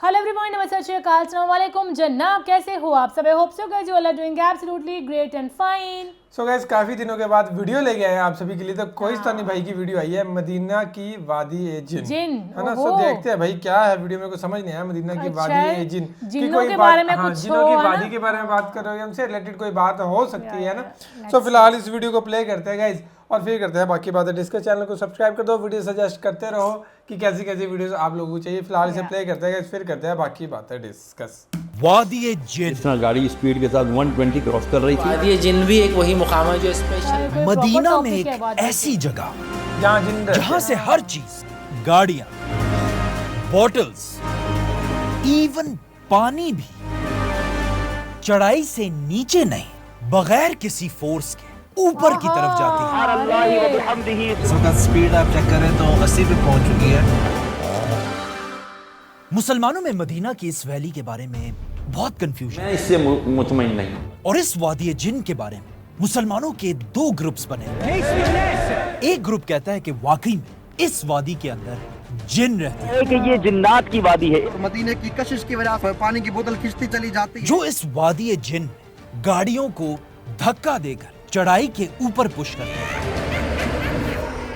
Hello everyone, नमस्ते, अस्सलाम वालेकुम जनाब, कैसे हो आप सब? I hope so guys you all are doing absolutely great and fine. So guys, काफ़ी दिनों के बाद वीडियो लेके आए हैं आप सभी के लिए। तो कोहिस्तानी भाई की वीडियो आई है, मदीना की वादी ए जिन, है ना। सो देखते हैं भाई क्या है वीडियो में, कुछ समझ नहीं आया। मदीना की वादी ए जिन की कोई बात, हाँ जिनों की वादी के बारे में बात कर रहे हो, हमसे रिलेटेड कोई बात हो सकती है ना। सो फिलहाल इस वीडियो को प्ले करते हैं गाइस और फिर करते हैं बाकी बातें डिस्कस। चैनल को सब्सक्राइब कर दो, वीडियो सजेस्ट करते रहो कि कैसी कैसी वीडियोस आप लोगों को चाहिए। फिलहाल इसे प्ले करते हैं गाइस, फिर करते हैं बाकी बातें डिस्कस। वादी ए जिन, जिस तरह गाड़ी स्पीड के साथ 120 क्रॉस कर रही थी। वादी ए जिन भी एक वही मुकाम है जो स्पेशल मदीना में एक ऐसी जगह जहाँ जिन जहाँ से हर चीज, गाड़ियां, बॉटल्स, इवन पानी भी चढ़ाई से नीचे नहीं, बगैर किसी फोर्स के ऊपर की तरफ जाती है। इस वक्त स्पीड आप चेक करें तो 80 पे पहुंच चुकी है। मुसलमानों में मदीना की इस वैली के बारे में बहुत कंफ्यूजन मैं है इससे मुतमईन नहीं हूं। और इस वादी जिन के बारे में मुसलमानों के दो ग्रुप्स बने हैं। एक ग्रुप कहता है कि वाकई में इस वादी के अंदर जिन रहते हैं, कि ये जिन्नात की वादी है। तो मदीने की कशिश की वजह से पानी की बोतल खिंचती चली जाती है। जो इस वादी जिन गाड़ियों को धक्का देकर चढ़ाई के ऊपर पुश करते हैं।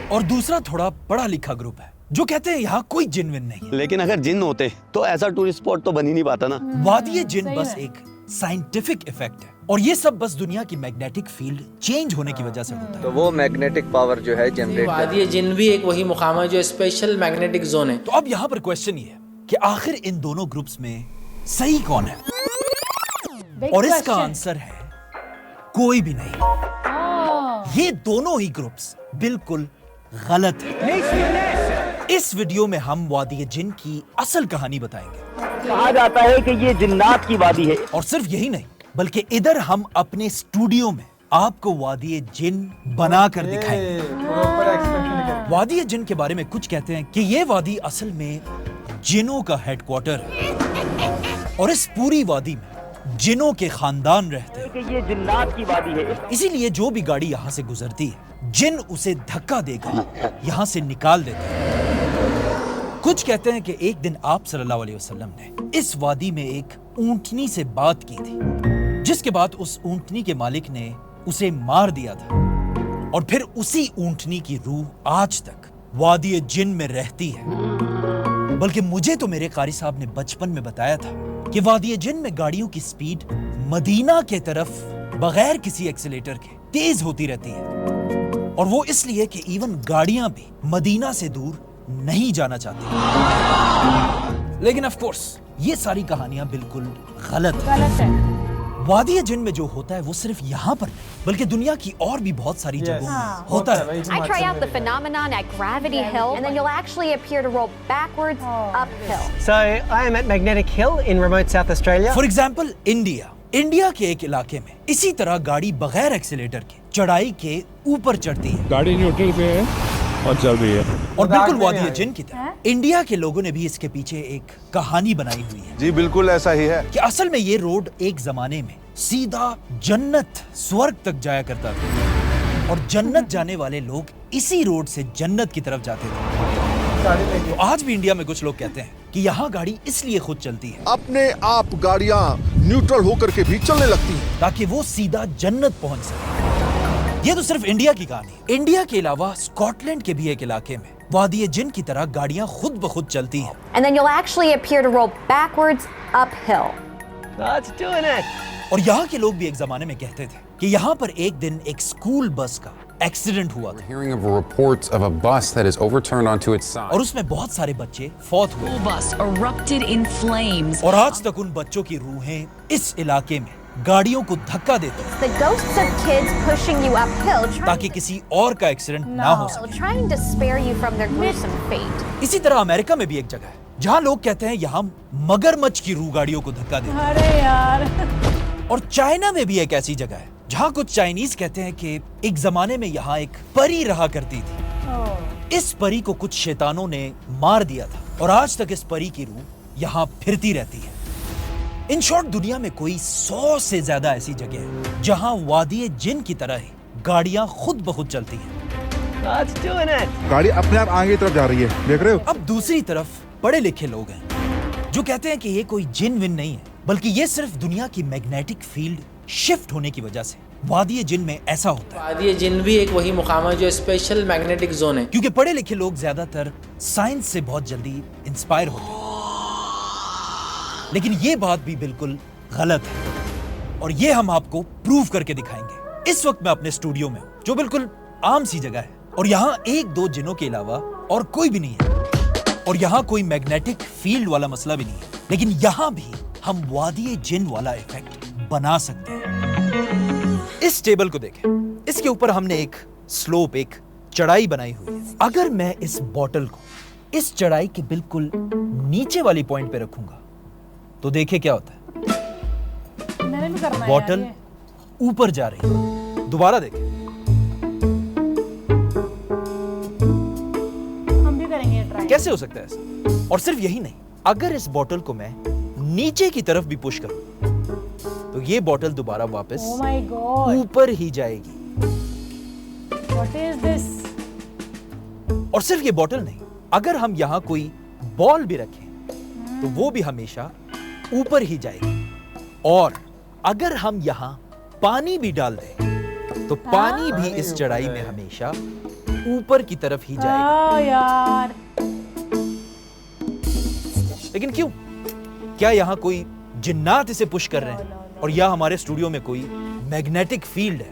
और दूसरा थोड़ा पढ़ा लिखा ग्रुप है जो कहते हैं यहाँ कोई जिन विन नहीं है। लेकिन अगर जिन होते तो ऐसा टूरिस्ट स्पॉट तो बन ही नहीं पाता ना। वादी जिन बस एक साइंटिफिक इफेक्ट है और ये सब बस दुनिया की मैग्नेटिक फील्ड चेंज होने की वजह से होता है। तो वो मैग्नेटिक पावर जो है जनरेट वादी ए जिन भी एक वही मुकाम है जो स्पेशल मैग्नेटिक जोन है। तो अब यहाँ पर क्वेश्चन ये है कि आखिर इन दोनों ग्रुप्स में सही कौन है? और इसका आंसर है कोई भी नहीं। ये दोनों ही ग्रुप्स बिल्कुल गलत है। इस वीडियो में हम वादी जिन की असल कहानी बताएंगे। कहा जाता है कि ये जिन्नात की वादी है। और सिर्फ यही नहीं, बल्कि इधर हम अपने स्टूडियो में आपको वादी जिन बना कर दिखाएंगे। वादी जिन के बारे में कुछ कहते हैं कि ये वादी असल में जिनों का हेडक्वार्टर है और इस पूरी वादी में जिनों के खानदान रहते हैं। कि ये जिन्नात की वादी है। इसीलिए जो भी गाड़ी यहाँ से गुजरती है, जिन उसे धक्का देकर यहाँ से निकाल देते हैं। कुछ कहते हैं कि एक दिन आप सल्लल्लाहु अलैहि वसल्लम ने इस वादी में एक ऊंटनी से बात की थी, जिसके बाद उस ऊंटनी के मालिक ने उसे मार दिया था और फिर उसी ऊंटनी की रूह आज तक वादी जिन में रहती है। बल्कि मुझे तो मेरे कारी साहब ने बचपन में बताया था कि वादी जिन में गाड़ियों की स्पीड मदीना के तरफ बगैर किसी एक्सीलेटर के तेज होती रहती है और वो इसलिए कि इवन गाड़ियां भी मदीना से दूर नहीं जाना चाहती। लेकिन ऑफ कोर्स ये सारी कहानियां बिल्कुल गलत है। वादी जिन में जो होता है वो सिर्फ यहाँ पर नहीं, बल्कि दुनिया की और भी बहुत सारी जगहों में होता है। I try out the phenomenon at Gravity Hill, and then you'll actually appear to roll backwards uphill. So I am at Magnetic Hill in remote South Australia. For example India के एक इलाके में इसी तरह गाड़ी बगैर एक्सीलेटर के चढ़ाई के ऊपर चढ़ती है। गाड़ी न्यूट्रल पे है और चल रही है। और बिल्कुल वादी जिन की तरह इंडिया के लोगों ने भी इसके पीछे एक कहानी बनाई हुई है। जी बिल्कुल ऐसा ही है कि असल में ये रोड एक जमाने में सीधा जन्नत, स्वर्ग तक जाया करता था और जन्नत जाने वाले लोग इसी रोड से जन्नत की तरफ जाते थे। तो आज भी इंडिया में कुछ लोग कहते हैं कि यहाँ गाड़ी इसलिए खुद चलती है अपने आप गाड़ियाँ न्यूट्रल होकर के भी चलने लगती हैं ताकि वो सीधा जन्नत पहुंच सके। ये तो सिर्फ इंडिया की कहानी है। इंडिया के अलावा स्कॉटलैंड के भी एक इलाके में वादी जिन की तरह गाड़ियां खुद ब खुद चलती हैं। And then you'll actually appear to roll backwards uphill. That's doing it. और यहाँ के लोग भी एक जमाने में कहते थे कि यहाँ पर एक दिन एक स्कूल बस का एक्सीडेंट हुआ था Hearing of reports of a bus that is overturned onto its side. और उसमें बहुत सारे बच्चे फौत हुए। bus erupted in flames. और आज तक उन बच्चों की रूहें इस इलाके में गाड़ियों को धक्का देते हैं The ghosts of kids pushing you uphill, ताकि किसी और का एक्सीडेंट ना हो सके। trying to spare you from their gruesome fate. इसी तरह अमेरिका में भी एक जगह है जहाँ लोग कहते हैं यहाँ मगरमच्छ की रूह गाड़ियों को धक्का देते हैं। अरे यार। और चाइना में भी एक ऐसी जगह है जहाँ कुछ चाइनीज कहते हैं कि एक जमाने में यहाँ एक परी रहा करती थी। इस परी को कुछ शैतानों ने मार दिया था और आज तक इस परी की रूह यहाँ फिरती रहती है। इन शॉर्ट दुनिया में कोई 100 से ज्यादा ऐसी जगह है जहाँ वादी जिन की तरह ही गाड़ियाँ खुद ब खुद चलती हैं। That's doing it. गाड़ी अपने आप आगे की तरफ जा रही है, देख रहे हो। अब दूसरी तरफ पढ़े लिखे लोग हैं जो कहते हैं कि ये कोई जिन विन नहीं है, बल्कि ये सिर्फ दुनिया की मैग्नेटिक फील्ड शिफ्ट होने की वजह से वादी जिन में ऐसा होता है। वादी जिन भी एक वही मुकाम है जो स्पेशल मैग्नेटिक जोन है। क्योंकि पढ़े लिखे लोग ज्यादातर साइंस से बहुत जल्दी इंस्पायर होते हैं, लेकिन ये बात भी बिल्कुल गलत है और ये हम आपको प्रूव करके दिखाएंगे। इस वक्त मैं अपने स्टूडियो में हूं, जो बिल्कुल आम सी जगह है और यहाँ एक दो जिनों के अलावा और कोई भी नहीं है और यहाँ कोई मैग्नेटिक फील्ड वाला मसला भी नहीं है, लेकिन यहाँ भी हम वादी जिन वाला इफेक्ट बना सकते हैं। इस टेबल को देखें, इसके ऊपर हमने एक स्लोप, एक चढ़ाई बनाई हुई है। अगर मैं इस बॉटल को इस चढ़ाई के बिल्कुल नीचे वाली पॉइंट पे रखूंगा तो देखिए क्या होता है। मैंने भी करना है बॉटल यार, ऊपर जा रही है। दोबारा देखें, हम भी करेंगे ट्राई। कैसे हो सकता है ऐसा? और सिर्फ यही नहीं, अगर इस बॉटल को मैं नीचे की तरफ भी पुश करूं तो ये बॉटल दोबारा वापस Oh my God. ऊपर ही जाएगी। What is this? और सिर्फ ये बॉटल नहीं, अगर हम यहां कोई बॉल भी रखें तो वो भी हमेशा ऊपर ही जाएगी। और अगर हम यहां पानी भी डाल दें तो पानी भी इस चढ़ाई में हमेशा ऊपर की तरफ ही जाएगा। यार, लेकिन क्यों? क्या यहां कोई जिन्नात इसे पुश कर रहे हैं और या हमारे स्टूडियो में कोई मैग्नेटिक फील्ड है?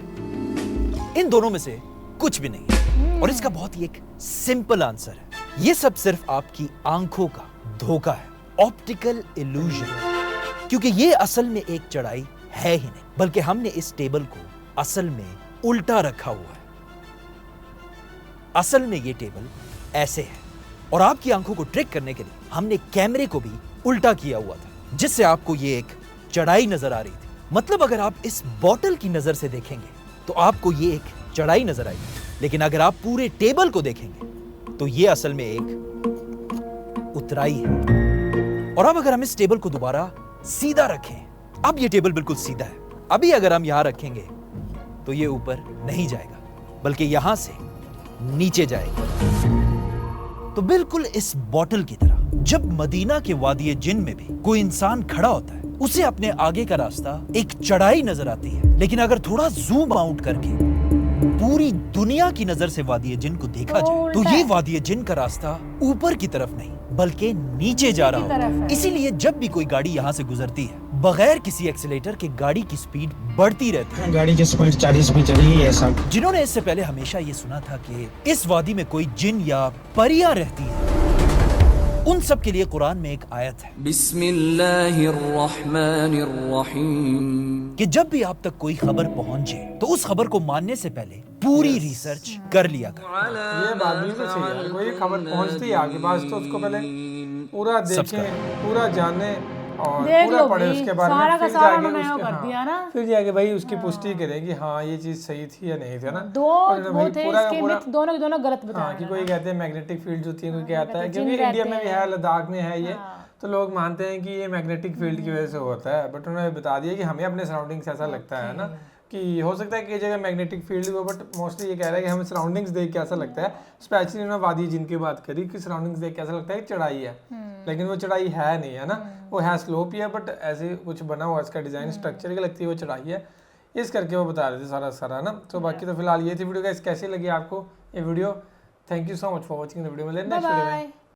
इन दोनों में से कुछ भी नहीं है और इसका बहुत ही एक सिंपल आंसर है। ये सब सिर्फ आपकी आंखों का धोखा है, ऑप्टिकल इल्यूजन। क्योंकि ये असल में एक चढ़ाई है ही नहीं, बल्कि हमने इस टेबल को असल में उल्टा रखा हुआ है। असल में ये टेबल ऐसे है और आपकी आंखों को ट्रिक करने के लिए हमने कैमरे को भी उल्टा किया हुआ था, जिससे आपको ये एक चढ़ाई नजर आ रही थी। मतलब अगर आप इस बॉटल की नजर से देखेंगे तो आपको ये एक चढ़ाई नजर आएगी, लेकिन अगर आप पूरे टेबल को देखेंगे तो ये असल में एक उतराई है। और अब अगर हम इस टेबल को दोबारा सीधा रखें, अब ये टेबल बिल्कुल सीधा है, अभी अगर हम यहां रखेंगे तो ये ऊपर नहीं जाएगा बल्कि यहां से नीचे जाएगा। तो बिल्कुल इस बॉटल की तरह जब मदीना के वादी जिन में भी कोई इंसान खड़ा होता है, उसे अपने आगे का रास्ता एक चढ़ाई नजर आती है, लेकिन अगर थोड़ा जूम आउट करके पूरी दुनिया की नजर से वादी जिन को देखा जाए तो ये वादी जिन का रास्ता ऊपर की तरफ नहीं बल्कि नीचे जा रहा है। इसीलिए जब भी कोई गाड़ी यहाँ से गुजरती है, बगैर किसी एक्सीलेटर के गाड़ी की स्पीड बढ़ती रहती है। गाड़ी की स्पीड 40 भी चली है सब। जिन्होंने इससे पहले हमेशा ये सुना था कि इस वादी में कोई जिन या परियां रहती है, उन सब के लिए कुरान में एक आयत है, बिस्मिल्लाहिर्रहमानिर्रहीम, कि जब भी आप तक कोई खबर पहुंचे तो उस खबर को मानने से पहले पूरी रिसर्च कर लिया कर। ये बात बिल्कुल सही है। कोई खबर पहुंचती है आपके पास तो उसको पहले पूरा देखें, पूरा जाने और पूरा पढ़े उसके बारे में, फिर जाके फिर जाके भाई उसकी पुष्टि करें कि हाँ ये चीज सही थी या नहीं थी ना। दोनों के दोनों गलत बताया। कि कोई कहते हैं मैग्नेटिक फील्ड होती है, कोई कहता है, क्योंकि इंडिया में भी है, लद्दाख में है ये, तो लोग मानते हैं कि ये मैग्नेटिक फील्ड की वजह से होता है। बट उन्होंने बता दिया कि हमें अपने सराउंडिंग से ऐसा लगता है ना, कि हो सकता है कि जगह मैग्नेटिक फील्ड हो, बट मोस्टली ये कह रहा है कि हमें सराउंडिंग्स देख के ऐसा लगता है। स्पेशली उन्होंने वादी जिन की बात करी कि सराउंडिंग्स देख के ऐसा लगता है कि चढ़ाई है, लेकिन वो चढ़ाई है नहीं, है ना, वो है स्लोप ही है, बट ऐसे कुछ बना हुआ इसका डिजाइन स्ट्रक्चर की लगती है वो चढ़ाई है, इस करके वो बता रहे थे सारा ना। तो बाकी तो फिलहाल ये थी वीडियो। गाइस कैसी लगी आपको ये video? Thank you so much for watching the video. मिलेंगे नेक्स्ट वीडियो में।